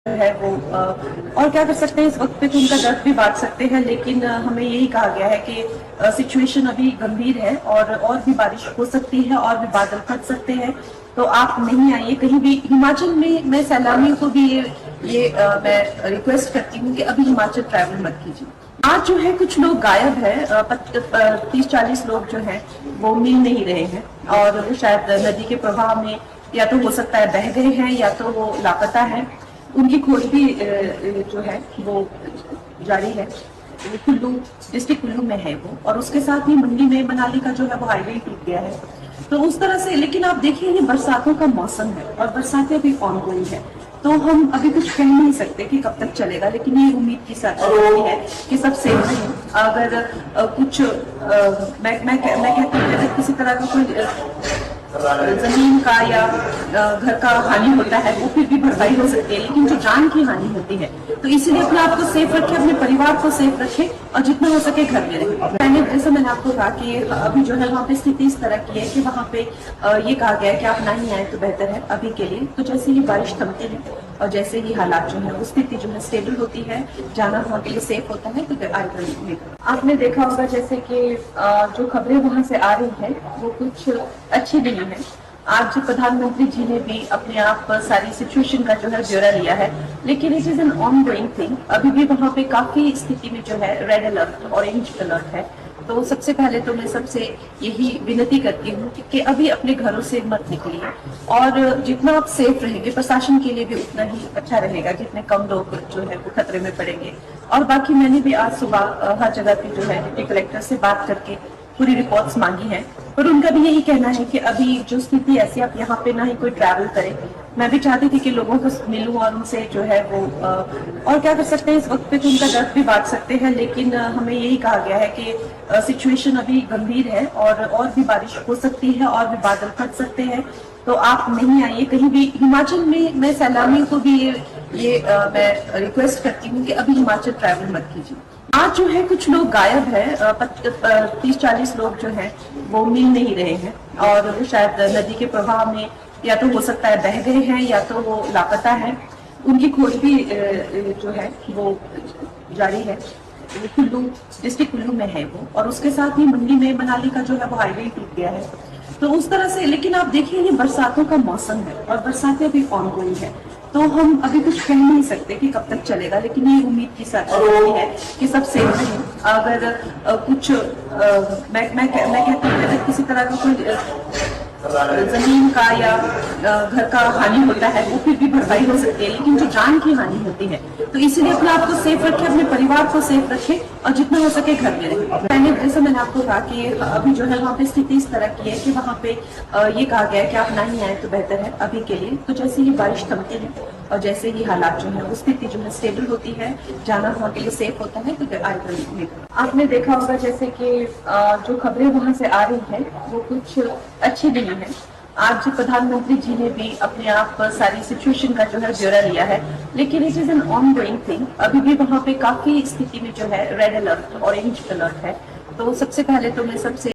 है वो और क्या कर सकते हैं इस वक्त पे तो उनका दर्द भी बांट सकते हैं, लेकिन हमें यही कहा गया है कि सिचुएशन अभी गंभीर है और भी बारिश हो सकती है और भी बादल फट सकते हैं। तो आप नहीं आइए कहीं भी हिमाचल में। मैं सैलानियों को भी मैं रिक्वेस्ट करती हूँ कि अभी हिमाचल ट्रैवल मत कीजिए। आज जो है कुछ लोग गायब है, 30-40 लोग जो है वो मिल नहीं रहे हैं और वो शायद नदी के प्रवाह में या तो हो सकता है बह गए हैं या तो वो लापता है। उनकी खोज भी जो है वो जारी है। कुल्लू डिस्ट्रिक्ट कुल्लू में है वो, और उसके साथ ही मंडी में मनाली का जो है वो हाईवे टूट गया है। तो उस तरह से, लेकिन आप देखिए ये बरसातों का मौसम है और बरसातें भी ऑनगोइंग है, तो हम अभी कुछ कह नहीं सकते कि कब तक चलेगा, लेकिन ये उम्मीद की साथ है कि सब सेफ रहे। अगर कुछ मैं कहती हूँ अगर किसी तरह का कोई जमीन का या घर का हानि होता है वो फिर भी भरपाई हो सकती है, लेकिन जो जान की हानि होती है तो इसीलिए अपने आप को सेफ रखें, अपने परिवार को सेफ रखें और जितना हो सके घर में रहें। जैसे मैंने आपको कहा कि अभी जो है वहाँ पे स्थिति इस तरह की है कि वहाँ पे ये कहा गया है कि आप नहीं आए तो बेहतर है अभी के लिए। तो जैसे ही बारिश थमती है और जैसे ही हालात जो है वो स्थिति जो है स्टेबल होती है, जाना वहाँ के लिए सेफ होता है, तो आएगा। आपने देखा होगा जैसे कि जो खबरें वहाँ से आ रही है वो कुछ अच्छी नहीं है। आज प्रधानमंत्री जी ने भी अपने आप पर सारी सिचुएशन का जो है ब्यौरा लिया है, लेकिन it is an on going thing. अभी भी वहाँ पे काफी स्थिति में जो है रेड अलर्ट, ऑरेंज अलर्ट है। तो सबसे पहले तो मैं सबसे यही विनती करती हूँ कि अभी अपने घरों से मत निकलिए, और जितना आप सेफ रहेंगे प्रशासन के लिए भी उतना ही अच्छा रहेगा, जितने कम लोग जो है वो खतरे में पड़ेंगे। और बाकी मैंने भी आज सुबह हर जगह पे जो है डिप्टी कलेक्टर से बात करके पूरी रिपोर्ट्स मांगी हैं, और उनका भी यही कहना है कि अभी जो स्थिति ऐसी, आप यहाँ पे ना ही कोई ट्रैवल करे। मैं भी चाहती थी कि लोगों को मिलूं और उनसे जो है वो और क्या कर सकते हैं इस वक्त पे तो उनका दर्द भी बांट सकते हैं, लेकिन हमें यही कहा गया है कि सिचुएशन अभी गंभीर है और भी बारिश हो सकती है और भी बादल फट सकते हैं। तो आप नहीं आइए कहीं भी हिमाचल में। मैं सैलानियों को भी मैं रिक्वेस्ट करती हूँ कि अभी हिमाचल ट्रैवल मत कीजिए। आज जो है कुछ लोग गायब है, 30-40 लोग जो है वो मिल नहीं रहे हैं और वो शायद नदी के प्रवाह में या तो हो सकता है बह गए हैं या तो वो लापता है। उनकी खोज भी जो है वो जारी है। कुल्लू डिस्ट्रिक्ट कुल्लू में है वो, और उसके साथ ही मंडी में मनाली का जो है वो हाईवे टूट गया है। तो उस तरह से, लेकिन आप देखिए ये बरसातों का मौसम है और बरसातें भी ऑनगोइंग है, तो हम अभी कुछ कह नहीं सकते कि कब तक चलेगा, लेकिन ये उम्मीद की साथ है कि सब सेफ रहे। अगर कुछ मैं कहती हूँ अगर किसी तरह का कोई जमीन का या घर का हानि होता है वो फिर भी भरपाई हो सकती है, लेकिन जो जान की हानि होती है तो इसीलिए अपने आप को सेफ रखें, अपने परिवार को सेफ रखें और जितना हो सके घर में रहें। जैसे मैंने आपको कहा कि अभी जो है वहाँ पे स्थिति इस तरह की है कि वहाँ पे ये कहा गया है कि आप नहीं आए तो बेहतर है अभी के लिए। तो जैसे ही बारिश थमती है और जैसे ही हालात जो है वो स्थिति जो है स्टेबल होती है, जाना वहाँ के लिए सेफ होता है, तो आएगा। आपने देखा होगा जैसे कि जो खबरें वहाँ से आ रही है वो कुछ अच्छी नहीं है। आज प्रधानमंत्री जी ने भी अपने आप पर सारी सिचुएशन का जो है ब्यौरा लिया है, लेकिन it is an on going thing. अभी भी वहाँ पे काफी स्थिति में जो है रेड अलर्ट, ऑरेंज अलर्ट है। तो सबसे पहले तो मैं सबसे